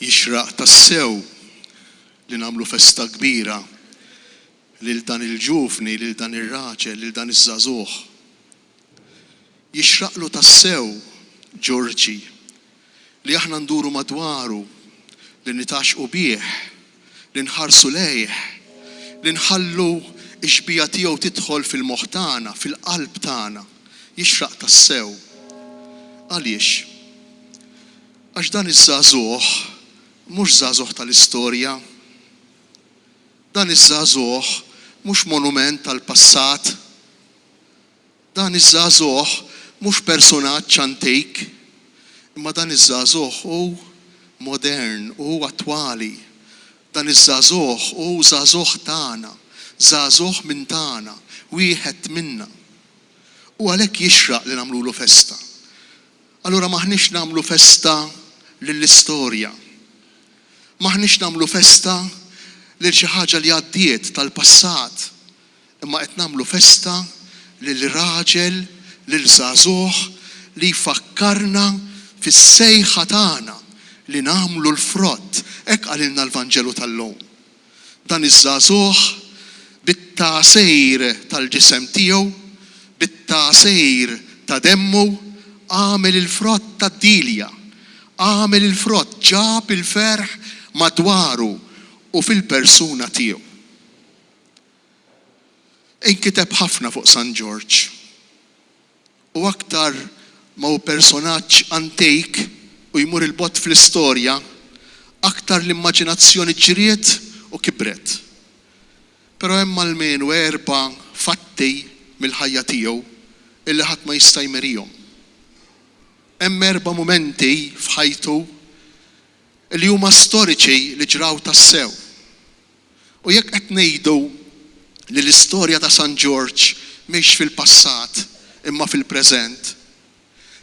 Jixraq tassew li nagħmlu festa kbira lil dan il-ġufni, lil dan ir-raġel, lil dan iż-żagħżugħ. Jixraqlu tassew Ġorġi li aħna nduru madwaru, li nitaxqu bih, li nħarsu lejh, li nħallu x-xbija tiegħu tidħol fil-moħħ tagħna, fil-qalb tagħna. Jixraq tassew. Għaliex? Għax dan iż-żagħżugħ mhux żagħżugħ tal-istorja. Dan iż-żagħżugħ mhux monument tal-passat. Dan iż-żagħżugħ mhux personaġġ antik, imma dan iż-żagħżugħ hu modern, hu attwali. Dan iż-żagħżugħ hu żagħżugħ tagħna, żagħżugħ minn tagħna, wieħed minna. U għalhekk jixraq li nagħmlulu festa. Allura maħniex nagħmlu festa lill-istorja. Maħniex nagħmlu festa lil xi ħaġa li għaddiet tal-passat, imma qed nagħmlu festa lil raġel, lil żagħżugħ li jfakkarna fis-sejħa tagħna li nagħmlu l-frott. Hekk qalilna l-Vanġelu tal-lum. Dan iż-żagħżugħ bit-taqsejr tal-ġisem tiegħu, bit-taqsejr ta' demmu għamel il-frott tad-dilja, għamel il-frott, ġab il-ferħ madwaru u fil-persuna tiegħu. Inkiteb ħafna fuq San George. U aktar ma hu personaġġ antik u jmur il-bott fl-istorja, aktar l-immaġinazzjoni ġriet u kibret. Però hemm almenu 4 fatti mill-ħajja tiegħu illi ħadd ma jista' jmerihom. Hemm 4 mumenti f'ħajtu li huma storiċi li ġraw tassew. U jekk qed ngħidu li l-istorja ta' San George mhix fil-passat imma fil-preżent,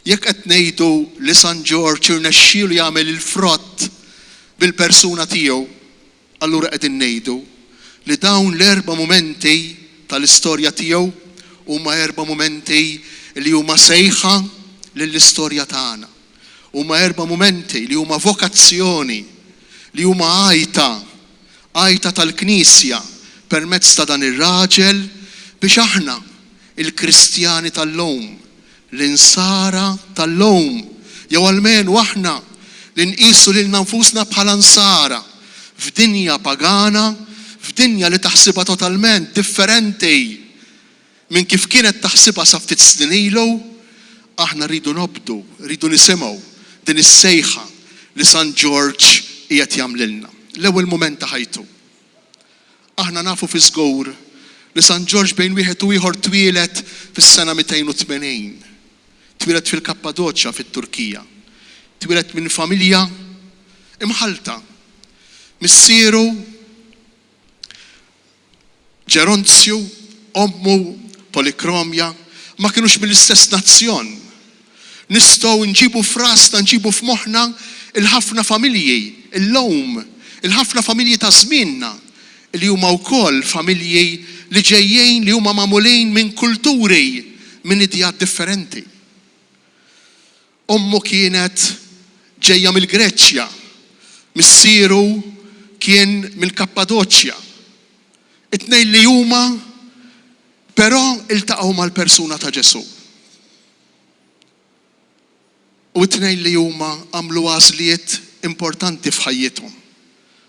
jekk qed ngħidu li San George irnexxielu jagħmel il-frott bil-persuna tiegħu, allura qegħdin ngħidu li dawn l-4 mumenti tal-istorja tiegħu huma 4 mumenti li huma sejħa lill-istorja tagħna. Huma 4 mumenti li huma vokazzjoni, li huma għajta tal-Knisja permezz ta' dan ir-raġel biex aħna il-Kristjani tal-lum, l-insara tal-lum, jew almenu aħna li nqisu lilna nfusna bħala nsara f'dinja pagana, f'dinja li taħsibha totalment differenti minn kif kienet taħsibha sa ftit snin ilu, aħna rridu nobdu, rridu nisimgħu din is-sejħa li San George qiegħed jagħmlilna. L-ewwel mument ta' ħajtu. Aħna nafu fi żgur li San George bejn wieħed u ieħor twieled fis-sena 280. Twieled fil-Kappadoċja fit-Turkija. Twieled minn familja imħalta. Missieru Ġeronzju, ommu Polikromja ma kinux mill-istess nazzjon. Nistgħu nġibu frasna, nġibu f'moħħna il-ħafna familji, il-lum, il-ħafna familji ta' żmienna li huma wkoll familji li ġejjin li huma magħmulin minn kulturi, minn idejat differenti. Ommu kienet ġejja mill-Greċja, missieru kien mill-Kappadoċja. It-tnejn li huma però iltaqgħu mal-persuna ta' Ġesu. U t-tnejn li huma għamlu għażliet importanti f'ħajjithom.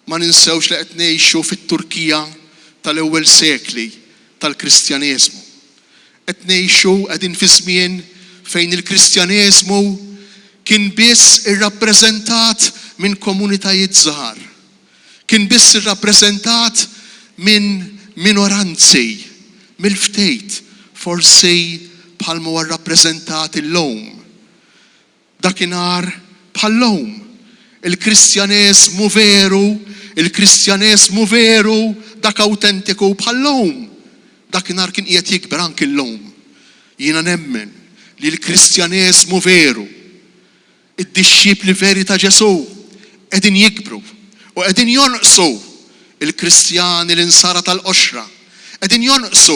Ma ninsewx li qed ngħixu fit-Turkija tal-ewwel sekli tal-Kristjaneżmu. Qed ngħixu qegħdin fi żmien fejn il-Kristjaneżmu kien biss irrappreżentat minn komunitajiet żgħar. Kien biss irrappreżentat minn minoranzi, mill-ftejt, forsi bħalma huwa rrappreżentat illum. Dakinhar bħall-lum. Il-Kristjaneżmu veru, dak awtentiku bħall-lum. Dakinhar kien qiegħed jikber anke llum. Jiena nemmen li l-Kristjaneżmu veru, id-dixxipli veri ta' Ġesu qegħdin jikbru u qegħdin jonqsu il-Kristjani l-insara tal-qoxra, qegħdin jonqsu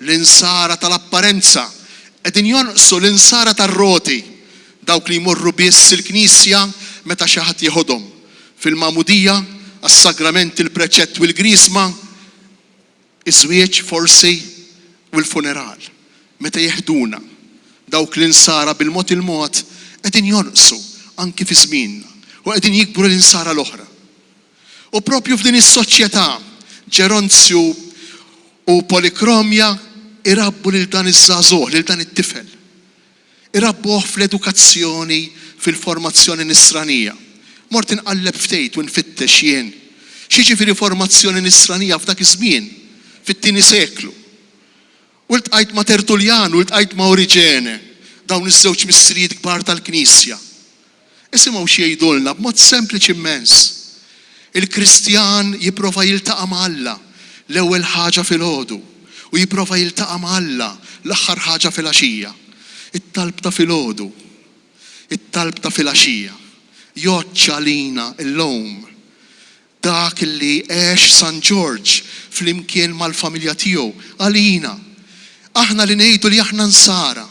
l-insara tal-apparenza, qegħdin jonqsu l-insara tar-roti, dawk li jmorru biss il-Knisja meta xi ħadd jieħodhom fil-magħmudija, għas-sagramenti, il-preċett u l-grisma, iż-żwieġ forsi u l-funeral. Meta jeħduna dawk l-insara bil-mod il-mod qegħdin jonqsu anki fi żmienna u qegħdin jikbru l-insara l-oħra. U propju f'din is-soċjetà Ġeronzju u Polikromja irabbu lil dan iż-żagħżugħ, lil dan it-tifel. Irabbuh fl-edukazzjoni, fil-formazzjoni nisranija. Mort inqalleb ftejt u nfittex jien x'jiġifieri formazzjoni nisranija f'dak iż-żmien, fit-tieni seklu. U ltqajt ma' Tertuljan u ltqajt ma' Oriġene, dawn iż-żewġ mistrijiet kbar tal-Knisja. Isimgħu xi jgħidulna b'mod sempliċi immens. Il-Kristjan jipprova jiltaqa' ma' Alla l-ewwel ħaġa filgħodu u jipprova jiltaqa' ma' Alla l-aħħar ħaġa filgħaxija. It-talb ta' filgħodu, it-talb ta' filgħaxija. Joċċa lina l-lowm dak li għex San George flimkien mal-familja tiegħu għalina. Aħna li ngħidu li aħna nsara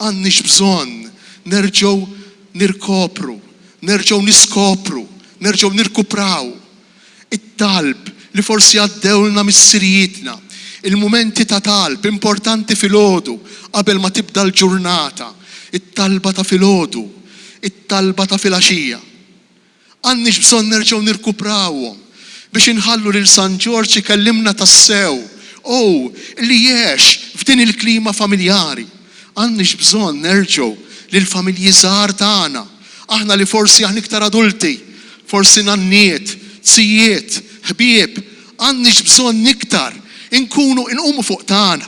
għandniex bżonn nerġgħu nirkopru, nerġgħu niskopru, nerġgħu nirkupraw. It-talb li forsi għaddewlna mis-sirijietna, il-mumenti ta' talb importanti filgħodu qabel ma tibda l-ġurnata, it-talba ta' filgħodu, it-talba ta' filgħaxija. Għandniex bżonn nerġgħu nirkuprawhom biex inħallu lil San George ikellimna tassew. Li jgħix f'din il-klima familjari. Għandniex bżonn nerġgħu lil familji żgħar tagħna. Aħna li forsi aħna iktar adulti, forsi nanniet, tzijiet, ħbieb, għandniex bżonn iktar inqumu fuq tagħna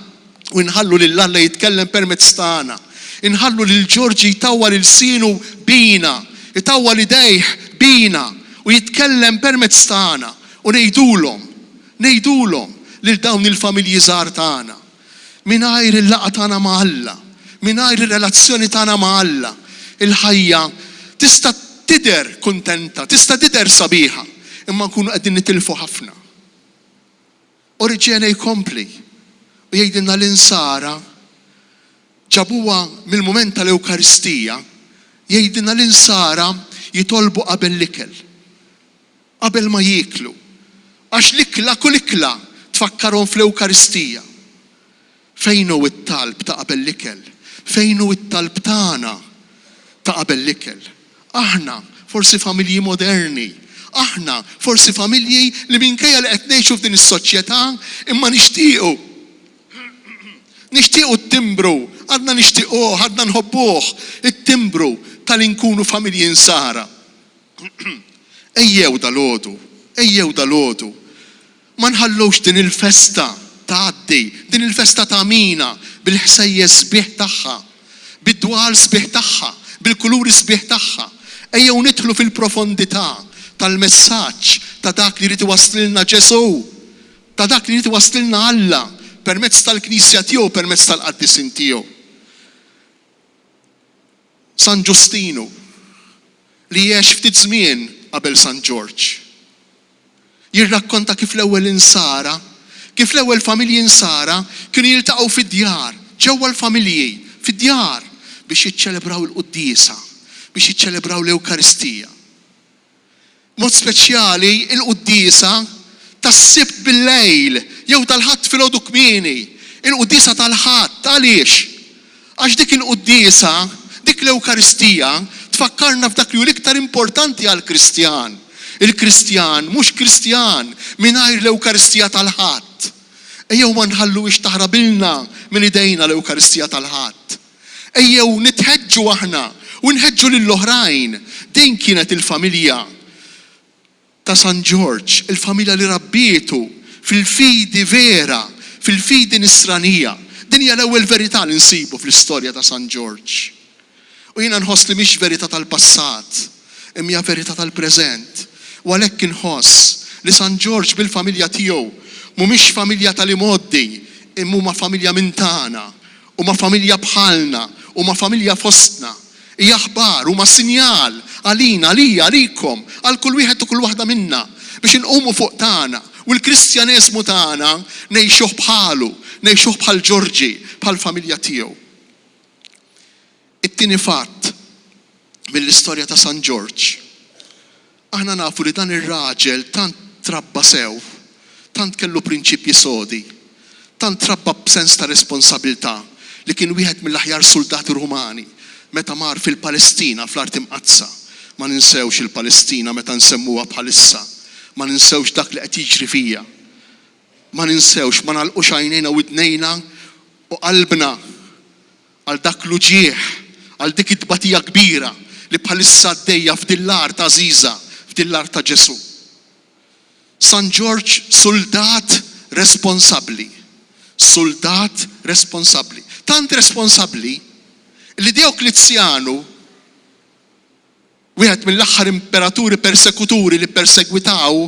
u nħallu lil Alla jitkellem permezz tagħna. Inħallu lil Ġorġi jtawwa lil sinu bina, jtawwa lidejh bina u jitkellem permezz tagħna u ngħidulhom lil dawn il-familji żgħar tagħna. Mingħajr il-laqgħa tagħna ma' Alla, mingħajr ir-relazzjoni tagħna ma' Alla, il-ħajja tista' tidher kuntenta, tista' tidher sabiħa, imma nkunu qegħdin nitilfu ħafna. Oriġene jkompli u jgħidilna l-insara ġabuha mill-mument tal-Ewkaristija, jgħidilna l-insara jitolbu qabel l-ikel, qabel ma jieklu. Għax l-ikla kull ikla tfakkarhom fl-Ewkaristija. Fejn hu it-talb ta' qabel l-ikel? Fejn hu it-talb tagħna ta' qabel l-ikel? Aħna forsi familji moderni, aħna forsi familji li minkejja li qed ngħixu f'din is-soċjetà imma nixtiequ t-timbru, għadna nixtiequh, għadna nħobbuh, it-timbru tal-inkunu familji insara. Ejjew dal-għodu, ma nħallux din il-festa tgħaddi, din il-festa ta' Mina bil-ħsejjes sbieħ tagħha, bid-dwal sbieħ tagħha, bil-kuluri sbieħ tagħha. Ejjew nidħlu fil-profondità tal-messaġġ ta' dak li rid iwasslilna Ġesu, ta' dak li rid iwasslilna Alla permezz tal-Knisja tiegħu, permezz tal-qaddisin tiegħu. San Ġustinu li jgħix ftit żmien qabel San George jirrakkonta kif l-ewwel insara, kif l-ewwel familji insara kienu jiltaqgħu fid-djar, ġewwa l-familji, fid-djar biex jiċċelebraw il-Qudiesa, biex jiċċelebraw l-Ewkaristija. Mod speċjali il-Qudiesa tas-Sibt bil-lejl jew tal-Ħadd filgħodu kmieni, il-Qudiesa tal-Ħadd għaliex? Għax dik il-Qudiesa, dik l-Ewkaristija tfakkarna f'dak li hu l-iktar importanti għall-Kristjan. Il-Kristjan mhux Kristjan mingħajr l-Ewkaristija tal-Ħadd. Ejjew ma nħallux taħrabilna minn idejna l-Ewkaristija tal-Ħadd. Ejjew nitħeġġu aħna u nħeġġu lill-oħrajn. Din kienet il-familja ta' San George, il-familja li rabbietu fil-fidi vera, fil-fidi nisranija. Din hija l-ewwel verità li nsibu fl-istorja ta' San George. U jiena nħoss li mhix verità tal-passat, imma verità tal-preżent. U għalhekk inħoss li San George bil-familja tiegħu mhumiex familja tal-imoddi, imma huma familja minn tagħna, huma familja bħalna, huma familja fostna. Hija aħbar, huma sinjal għalina, għalija, għalikom, għal kull wieħed u kull waħda minna biex inqumu fuq tagħna u l-Kristjaneżmu tagħna ngħixuh bħalu, ngħixuh bħal Ġorġi, bħal familja tiegħu. It-tieni fatt mill-istorja ta' San George. Aħna nafu li dan ir-raġel tant trabba sew, tant kellu prinċipji sodi, tant trabba b'sens ta' responsabilità li kien wieħed mill-aħjar soldati Rumani meta mar fil-Palestina fl-art imqazza. Ma ninsewx il-Palestina meta nsemmuha bħalissa, ma ninsewx dak li qed jiġri fija. Ma ninsewx, ma nagħlqux għajnejna u widnejna u qalbna għal dak l-uġieħ, għal dik it-tbatija kbira li bħalissa għaddejja f'dillar ta' Aziza, f'dillar ta' Ġesu. San George soldat responsabbli. Soldat responsabbli. Tant responsabbli li Dioklezjanu, wieħed mill-aħħar imperaturi persekuturi li persegwitaw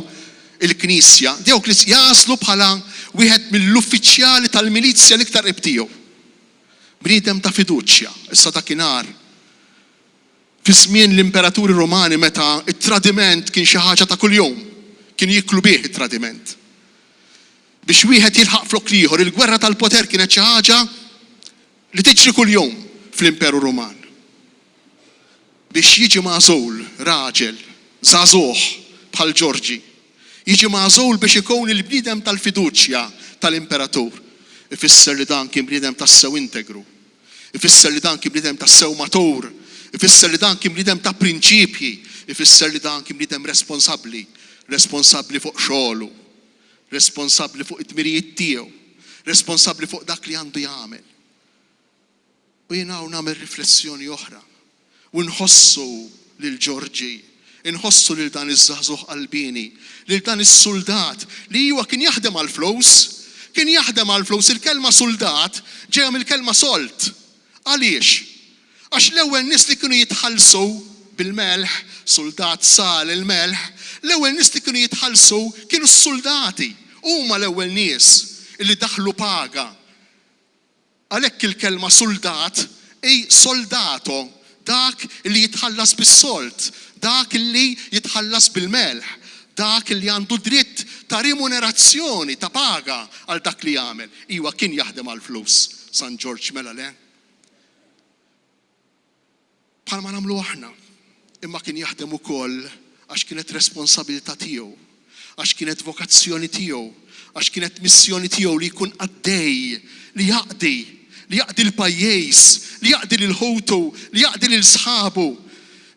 il-Knisja, Dioklezjanu jaslu bħala wieħed mill-uffiċjali tal-milizja l-iktar qrib tiegħu. Bniedem ta' fiduċja, issa dakinhar. Fi żmien l-imperaturi Romani meta it-tradiment kien xi ħaġa ta' kuljum, kien jiklu bih it-tradiment. Biex wieħed jilħaq flok ieħor, il-gwerra tal-poter kienet xi ħaġa li tiġri kuljum fl-Imperu Roman. Biex jiġi magħżul raġel żagħżugħ bħal Ġorġi, jiġi magħżul biex ikun il-bniedem tal-fiduċja tal-imperatur. Ifisser li dan kien bniedem tas-sew integru. Ifisser li dan kien bniedem tas-sew matur. Ifisser li dan kien bniedem ta' prinċipji. Ifisser li dan kien bniedem responsabbli. Responsabbli fuq xogħlu. Responsabbli fuq it-tmirijiet tiegħu. Responsabbli fuq dak li għandu jagħmel. U jiena hawn nagħmel riflessjoni oħra. U nħossu lil Ġorġi, inħossu lil dan iż-żagħżugħ qalbini, lil dan is-soldat li huwa kien jaħdem għal flus. Kien jaħdem għal flus. Il-kelma soldat ġejja mill-kelma solt. Għaliex? Għax l-ewwel nies li kienu jitħallsu bil-melħ, soldat sal il-melħ, l-ewwel nies li kienu jitħallsu kienu s-soldati. Huma l-ewwel nies li daħlu paga. Għalhekk il-kelma soldat soldato, dak li jitħallas bis-solt, dak li jitħallas bil-melħ, dak li għandu dritt ta' rimunerazzjoni, ta' paga għal dak li jagħmel. Iwa kien jaħdem għal flus, San George mela le. Bħalma nagħmlu aħna, imma kien jaħdem ukoll għax kienet responsabilità tiegħu, għax kienet vokazzjoni tiegħu, għax kienet missjoni tiegħu li jkun għaddej, li jaqdi l-pajjiż, li jaqdi l-ħutu, li jaqdi l-sħabu.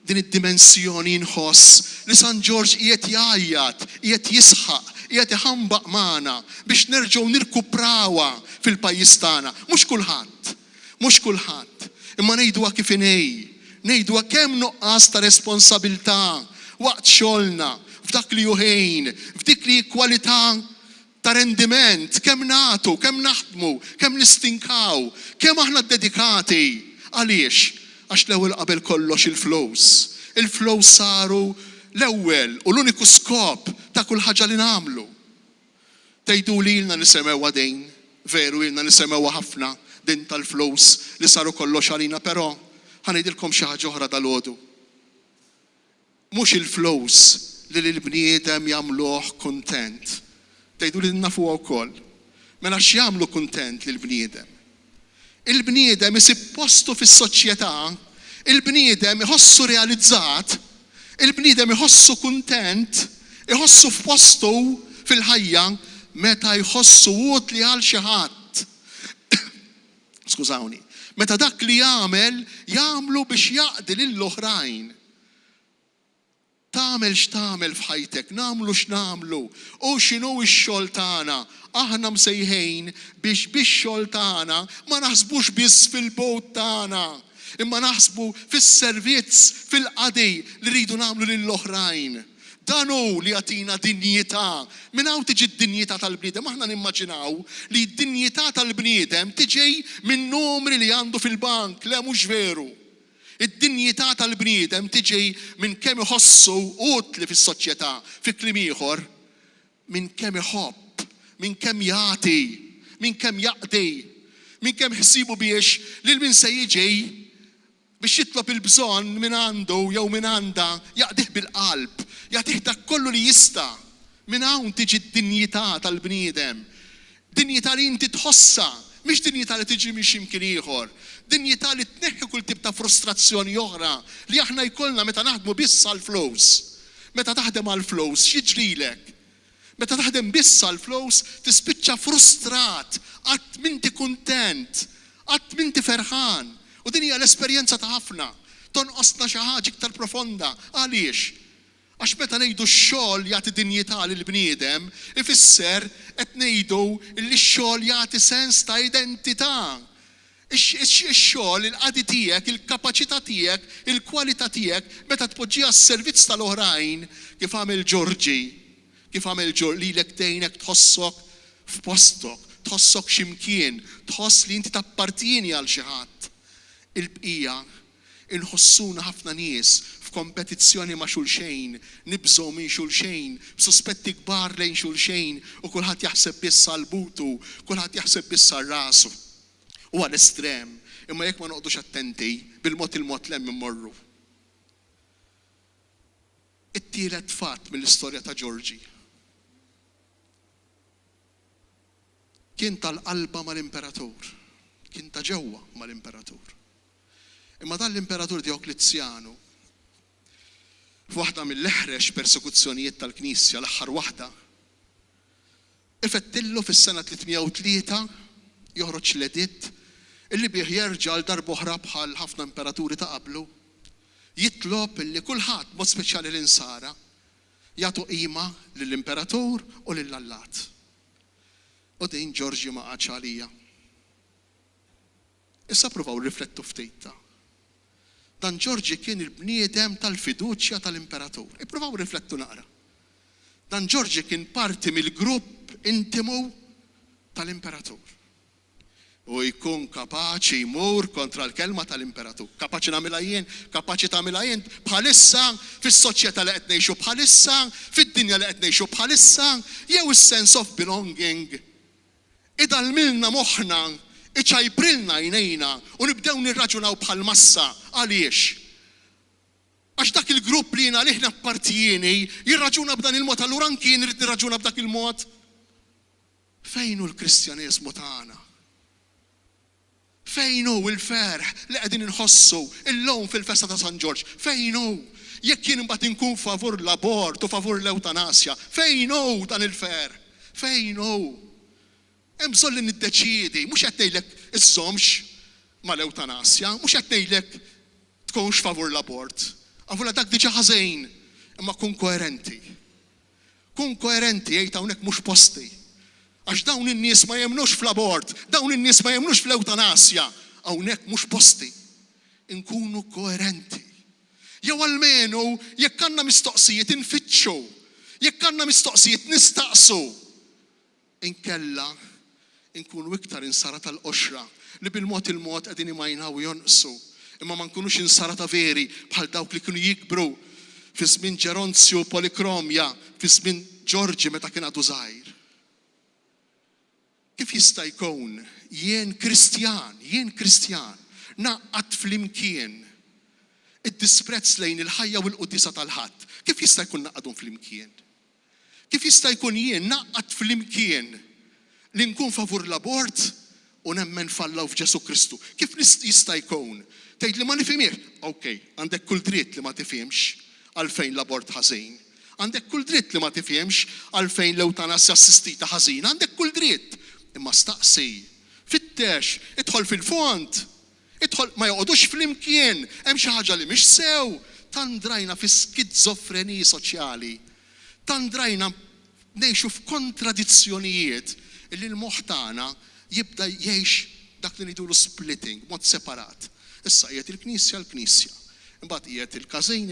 Din id-dimensjoni nħoss li San George qiegħed jgħajjat, qiegħed jisħaq, qiegħed iħambaq magħna biex nerġgħu nirkuprawha fil-pajjiż tagħna. Mhux kulħadd. Imma ngħiduha kif inhi, ngħiduha kemm nuqqas ta' responsabilità waqt xogħolna, f'dak li juħejn, f'dik li kwalità ta' rendiment, kemm nagħtu, kemm naħdmu, kemm nistinkaw, kemm aħna dedikati. Għaliex? Għax l-ewwel qabel kollox il-flows. Il-flows saru l-ewwel u l-uniku skop ta' kull ħaġa li nagħmlu. Tgħidu li ilna nisemewha din, veru ilna nisemewha ħafna din tal-flows li saru kollox għalina, però ħanejdilkom xi ħaġa oħra dal-għodu. Mhux il-flows li l-bniedem jagħmluh kuntent. Tgħidu li nafuha wkoll. Mela x'jagħmlu kuntent lill-bniedem? Il-bniedem isib postu fis-soċjetà, il-bniedem iħossu realizzat, il-bniedem iħossu kuntent, iħossu f'postu fil-ħajja meta jħossu utli għal xi ħadd. Skużawni. Meta dak li jagħmlu biex jaqdi lill-oħrajn. Tagħmel x'tagħmel f'ħajtek, nagħmlu x'nagħmlu, u x'inhu x-xogħol tagħna. Aħna msejħejn biex bix-xogħol tagħna ma naħsbux biss fil-bowt tagħna, imma naħsbu fis-servizz, fil-qadi li rridu nagħmlu lill-oħrajn. Dan hu li jagħtina dinjità. Minn hawn tiġi d-dinjità tal-bniedem. Aħna nimmaġinaw li d-dinjità tal-bniedem tiġi minn numri li għandu fil-bank. Le mhux veru. Id-dinjità tal-bniedem tiġi minn kemm iħossu utli fis-soċjetà, fi kliem ieħor, minn kemm iħobb, minn kemm jagħti, minn kemm jaqdi, minn kemm ħsibu biex lil min se jiġi biex jitlob il-bżonn minn għandu jew minn għandha jaqdih bil-qalb, jagħtih dak kollu li jista'. Minn hawn tiġi d-dinjità tal-bniedem. Dinjità li inti tħossha, mhix dinjità li tiġi minn x'imkien ieħor. Dinjità li tneħħi kull tip ta' frustrazzjoni oħra li aħna jkollna meta naħdmu biss għall-flows. Meta taħdem għall-flows, x'jiġrilek? Meta taħdem biss għall-flows, tispiċċa frustrat, qatt m'inti kuntent, qatt m'inti ferħan. U din hija l-esperjenza ta' ħafna. Tonqosna xi ħaġa iktar profonda. Għaliex? Għax meta ngħidu x-xogħol jagħti dinjità lill-bniedem, ifisser qed ngħidu li x-xogħol jagħti sens ta' identità. Ix-xogħol, il-qadi tiegħek, il-kapaċità tiegħek, il-kwalità tiegħek meta tpoġġiha s-servizz tal-oħrajn kif għamel Ġorġi, kif għamel lilek dejnek tħossok f'postok, tħossok x'imkien, tħoss li inti tappartieni għal xi ħadd. Il-bqija inħossuna ħafna nies f'kompetizzjoni ma' xulxejn, nibżgħu minn xulxejn, b'suspetti kbar lejn xulxejn u kulħadd jaħseb biss għall-butu, kulħadd jaħseb biss għar-rasu. U għal-estrem, imma jekk ma noqdux attenti bil-mod lemm immorru. It-tielet fatt mill-istorja ta' Ġorġi. Kien tal-qalba mal-imperatur, kien ta' ġewwa mal-imperatur. Imma dan l-imperatur Dioklizjanu f'waħda mill-eħrex persekuzzjonijiet tal-Knisja l-aħħar waħda, ifettillu fis-sena 303 joħroġ l-editt illi bih jerġa' l darba oħra bħal ħafna imperaturi ta' qablu, jitlob illi kulħadd mod speċjali l-insara jagħtu qima lill-imperatur u lill-allat. U din Ġorġi ma qatx għalija. Issa pruvaw riflettu ftejta. Dan Ġorġi kien il-bniedem tal-fiduċja tal-imperatur. Ippruvaw riflettu naqra. Dan Ġorġi kien parti mill-grupp intimu tal-imperatur. U jkun kapaċi jmur kontra l-kelma tal-imperatur. Kapaċi nagħmilha jien, kapaċi tagħmilha jien bħalissa fis-soċjetà li qed ngħixu bħalissa, fid-dinja li qed ngħixu bħalissa, jew is-sense of belonging. Idalmilna moħħna, iċajprilna jnejna u nibdew nirraġunaw bħal massa. Għaliex? Għax dak il-grupp li jiena liħna partijini jirraġuna b'dan il-mod, allura anki nrid nirraġuna b'dak il-mod. Fejn hu l-Kristjaneżmu tagħna? Fejn hu l-ferħ li qegħdin inħossu illum fil-festa ta' San Ġorġ? Fejn hu? Jekk jien imbagħad inkun favur l-abort u favur l-eutanasja, fejn hu dan il-ferħ? Fejn hu? Hemm bżonn li niddeċiedi, mhux qed ngħidlek iżżommx mal-eutanasja, mhux qed ngħidlek tkunx favur l-abort. Għavula dak diġà ħażin, imma kun koerenti. Kun koerenti jgħid hawnhekk mhux posti. Għax dawn in-nies ma jemnux fl-abort, dawn in-nies ma jemnux fl-eutanasja, hawnhekk mhux posti. Inkunu koerenti. Jew almenu jekk għandna mistoqsijiet infittxu, jekk għandna mistoqsijiet nistaqsu. Inkella inkunu iktar insara tal-qoxra li bil-mod il-mod qegħdin imajnaw jonqsu, imma ma nkunux insara ta' veri bħal dawk li kienu jikbru fi żmien Ġeronzju Polikromja, fi żmien Ġorġi meta kien għadu żgħir. Kif jista' jkun jien Kristjan, naqqad flimkien id-disprezz lejn il-ħajja u l-qudiesa tal-ħadd? Kif jista' jkun naqadhom flimkien? Kif jista' jkun jien naqqad flimkien li nkun favur l-abort u nemmen fallaw f'Ġesu Kristu? Kif jista' jkun? Tgħid li ma nifhimiex. Okej, għandek kull dritt li ma tifhimx għalfejn l-abort ħażin. Għandek kull dritt li ma tifhimx għalfejn l-eutanasja assistita ħażin. Għandek kull dritt. Imma staqsi, fittex, idħol fil-fond. Idħol ma joqgħodux flimkien, hemm xi ħaġa li mhix sew. Tandrajna fi skizofreniji soċjali. Tandrajna ngħixu f'kontradizzjonijiet illi l-moħħ tagħna jibda jgħix dak li ngħidulu splitting, mod separat. Issa qiegħed il-Knisja l-Knisja, imbagħad qiegħed il-każin,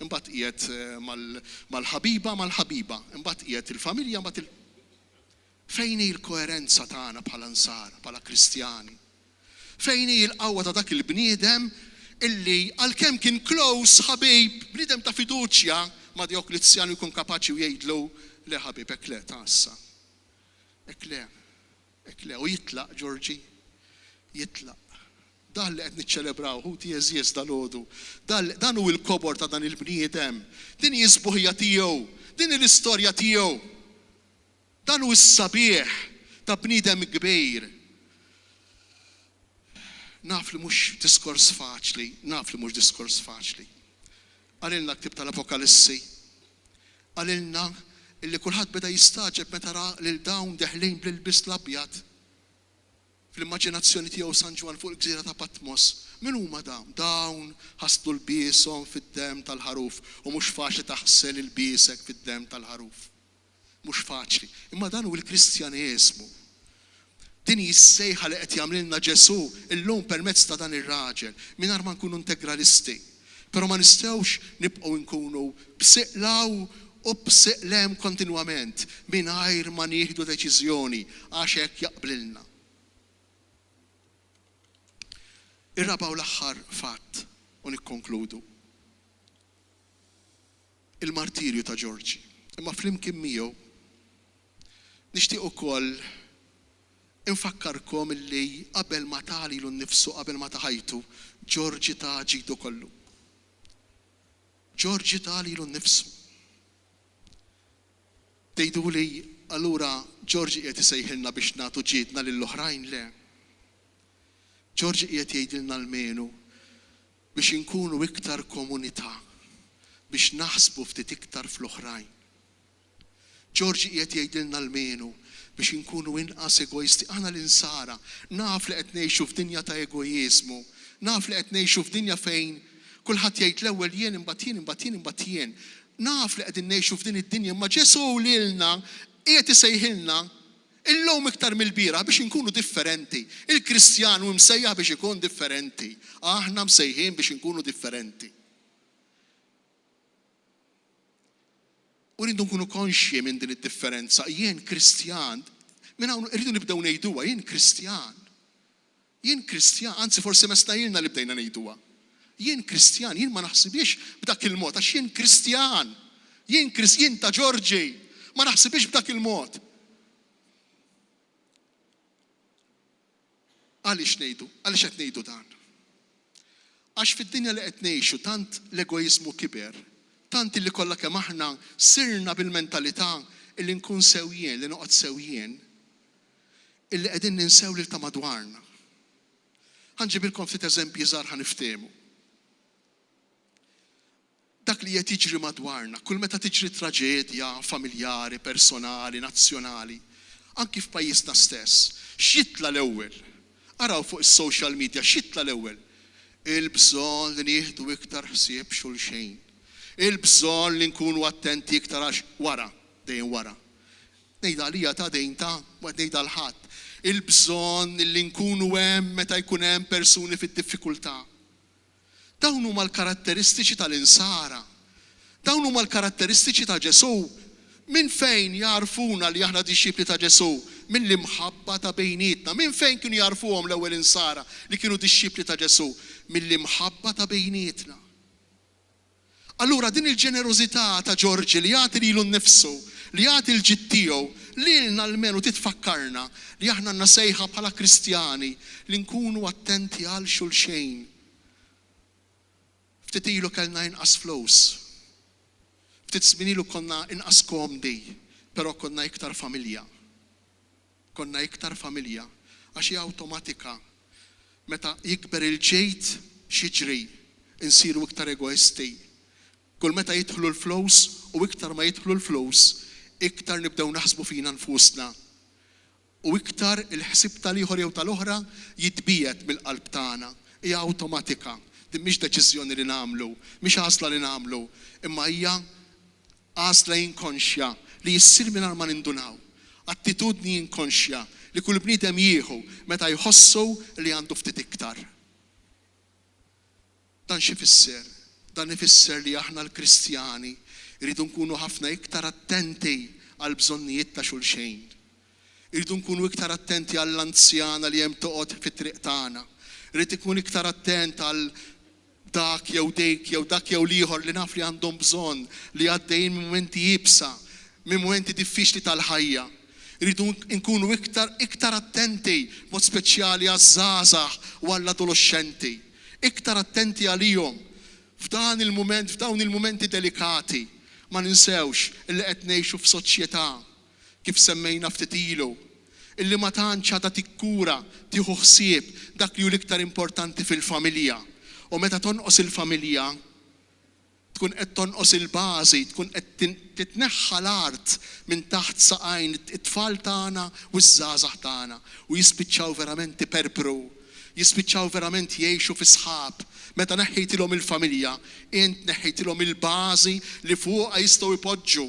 imbagħad qiegħed mal-ħabiba, imbagħad qiegħed il-familja, imbagħad fejn hi l-koerenza tagħna bħala nsar, bħala Kristjani? Fejn hi l-qawwa ta' dak il-bniedem illi għalkemm kien close ħabib, bniedem ta' fiduċja ma' Dioklizjanu jkun kapaċi jgħidlu le ħabib hekk le ta' issa. Hekk le, u jitlaq Ġorġi, jitlaq. Dan li qed niċċelebraw, hu jeżjes dal-għodu. Dan hu l-kobor ta' dan il-bniedem. Din hi s-sbuħija tiegħu, din hi l-istorja tiegħu. Dan hu s-sabiħ ta' bniedem kbir. Naf li mhux diskors faċli. Għalilna l-ktieb tal-Apokalissi għalilna illi kulħadd beda jistaġeb meta ra lil dawn deħlejn bl-ilbis l-abjad fl-immaġinazzjoni tiegħu San Ġwan fuq il-gżira ta' Patmos. Min huma dawn? Dawn ħaslu l-bieshom fid-demm tal-ħaruf u mhux faċli taħsel il-biesek fid-demm tal-ħaruf. Mhux faċli. Imma dan hu l-Kristjaneżmu. Din is-sejħa li qed jagħmlilna Ġesu illum permezz ta' dan ir-raġel mingħajr ma nkunu integralisti. Però ma nistgħux nibqgħu nkunu bsiqlaw u bsiqlem kontinwament mingħajr ma nieħdu deċiżjoni għax hekk jaqblilna. Ir-raba' u l-aħħar fatt u nikkonkludu. Il-martirju ta' Ġorġi. Imma flimkien miegħu nixtieq ukoll infakkarkom illi qabel ma talilu nnifsu qabel ma taħajtu Ġorġi ta' ġidu kollu. Ġorġi talilu nnifsu. Tgħiduli allura Ġorġi qiegħed isejħilna biex nagħtu ġiedna lill-oħrajn le. Ġorġi qiegħed jgħidilna l-menu biex inkunu iktar komunità, biex naħsbu ftit iktar fl-oħrajn. Ġorġi qiegħed jgħidilna l-menu biex inkunu inqas egoisti. Aħna l-insara naf li qed ngħixu f'dinja ta' egoiżmu, naf li qed ngħixu f'dinja fejn kulħadd jgħid l-ewwel jien imbagħad jien imbagħad jien imbagħad jien. Naf li qegħdin ngħixu f'din id-dinja, ma Ġesu lilna qiegħed isejħilna illum iktar mill-bira biex inkunu differenti. Il-Kristjan hu msejjaħ biex ikun differenti. Aħna msejħin biex inkunu differenti. U rridu nkunu konxji minn din id-differenza. Jien Kristjan, minn hawn irridu nibdew ngħiduha, jien Kristjan. Jien Kristjan, anzi forsi mesta ilna li bdejna ngħiduha. Jien Kristjan, jien ma naħsibix b'dak il-mod għax jien Kristjan. Jien ta' Ġorġi, ma naħsibix b'dak il-mod. Għaliex ngħidu? Għaliex qed ngħidu dan? Għax fid-dinja li qed ngħixu tant l-egoiżmu kiber, tant illi kollha kemm aħna sirna bil-mentalità illi nkun sewjien, li noqgħod sewjien, illi qegħdin ninsew lil ta' madwarna. Ħanġibilkom ftit eżempji żgħar ħaniftehmu. Dak li qed jiġri madwarna, kull meta tiġri traġedja familjari, personali, nazzjonali, anki f'pajjiżna stess, x'jitla l-ewwel? Araw fuq is-social media x'jitla l-ewwel? Il-bżonn li nieħdu iktar ħsieb xulxejn. Il-bżonn li nkunu attenti iktar għax wara, dejjem wara. Ngħidha għalija ta' dejn ta' waqt ngħidha l-ħadd. Il-bżonn li nkunu hemm meta jkun hemm persuni fid-diffikultà. Dawn huma l-karatteristiċi tal-insara. Dawn huma l-karatteristiċi ta' Ġesu. Min fejn jarfuna li aħna dixxipli ta' Ġesu? Min l-imħabba ta' bejnietna. Min fejn kienu jarfuhom l-ewwel insara li kienu dixxipli ta' Ġesu? Min l-imħabba ta' bejnietna. Allura din il-ġenerożità ta' Ġorġi li jagħti lilu nnifsu, li jagħti l-ġid tiegħu, lilna almenu titfakkarna li aħna għandna sejħa bħala Kristjani li nkunu attenti għal xulxejn. Ftit ilu kellna inqas flows. Ftit żmien ilu konna inqas komdi, però konna iktar familja. Konna iktar familja għax hija awtomatika. Meta jikber il-ġejt xiġri, insiru iktar egoisti. Kull meta jidħlu l-flows u iktar ma jidħlu l-flows, iktar nibdew naħsbu fina nfusna. U iktar il-ħsib tal-ieħor jew tal-oħra jitbiet mill-qalb tagħna. Hija awtomatika. Din mhix deċiżjoni li nagħmlu, mhix għażla li nagħmlu, imma hija għażla inkonxja li jissir mingħajr ma nindunaw. Attitudni inkonxja li kull bniedem jieħu meta jħossu li għandu ftit iktar. Dan xi fisser? Dan ifisser li aħna l-Kristjani rridu nkunu ħafna iktar attenti għal bżonnijiet ta' xulxejn. Irridu nkunu iktar attenti għall-anzjana li hemm toqgħod fit-triq tagħna. Irrid ikun iktar attent għal dak jew dejk jew dak jew ieħor li naf li għandhom bżonn li għaddejjin minn momenti jibsa, minn momenti diffiċli tal-ħajja. Irridu nkunu iktar attenti mod speċjali għaż-żgħażagħ u għall-adolescenti. Iktar attenti għalihom f'dawn il-momenti delikati. Ma ninsewx illi qed ngħixu f'soċjetà kif semmejna ftit ilu, illi ma tantx għadha tikkura tieħu ħsieb dak li hu l-iktar importanti fil-familja. U meta tonqos il-familja, tkun qed tonqos il-bażi, tkun qed titneħħa l-art minn taħt saqajn it-tfal tagħna u ż-żgħażagħ tagħna u jispiċċaw verament iperpru, jispiċċaw verament jgħixu fi sħab. Meta neħħejtilhom il-familja, int neħħejtilhom il-bażi li fuqha jistgħu jpoġġu,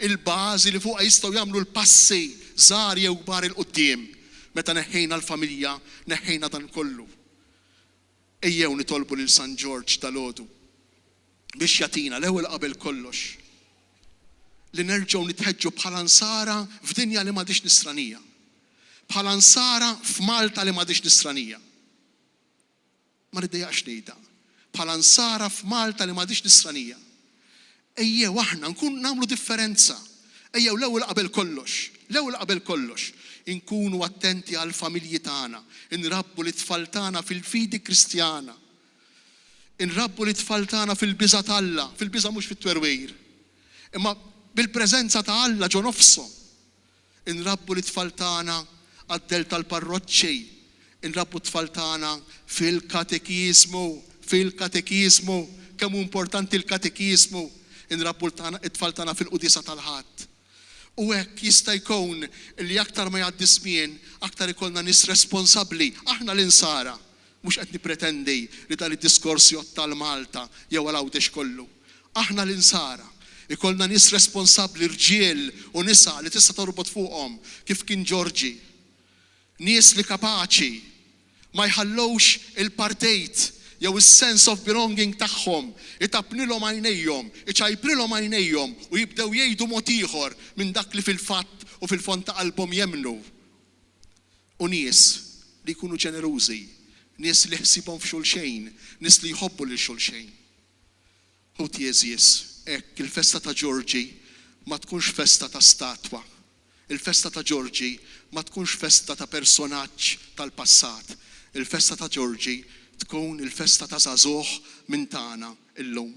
il-bażi li fuqha jistgħu jagħmlu l-passi żgħar jew kbar il quddiem. Meta neħħejna l-familja, neħħejna dan kollu. Ejjew nitolbu lil San George dalgħodu biex jagħtina l-ewwel qabel kollox li nerġgħu nitħeġġu bħala nsara f'dinja li m'għadix nisranija. Bħala nsara f'Malta li m'għadix nisranija. Ma niddejjaqx ngħidha. Bħala nsara f'Malta li m'għadix nisranija. Ejjew aħna nkunu nagħmlu differenza. Ejjew l-ewwel qabel kollox inkunu attenti għall familji tagħna, inrabbu l-tfal tagħna fil-fidi Kristjana. Inrabbu l-tfal tagħna fil-biża' ta' Alla, fil-biża' mhux fit-twerwejr, imma bil-preżenza ta' Alla ġo nofshom. Inrabbu l-tfal tagħna għad-del tal-parroċċi, inrabbu t-tfal tagħna fil-katekiżmu, kemm hu importanti l-katekiżmu, inrabbu t-tfal tagħna fil-qudisa tal-ħadd. U hekk jista' jkun li aktar ma jgħaddi żmien, aktar ikollna nies responsabbli. Aħna l-insara, mhux qed nippretendi li dan id-diskors jgħod tal-Malta jew għal-Għawdex kollu. Aħna l-insara ikollna nies responsabbli, rġiel u nisa li tista' torbot fuqhom kif kien Ġorġi. Nies li kapaċi ma jħallowx il-partejt jew is-sense of belonging tagħhom, itapnilhom għajnejhom, iċajprilhom għajnejhom u jibdew jgħidu mod ieħor minn dak li fil-fatt u fil-fond ta' qalbhom jemmnu. U nies li jkunu ġenerużi, nies li ħsibhom f'xulxejn, nies li jħobbu lil xulxejn. Ħut Jeżies, hekk il-festa ta' Ġorġi ma tkunx festa ta' statwa. Il-festa ta' Ġorġi ma tkunx festa ta' personaġġ tal-passat. Il-festa ta' Ġorġi tkun il-festa ta' żagħżugħ minn tagħna illum.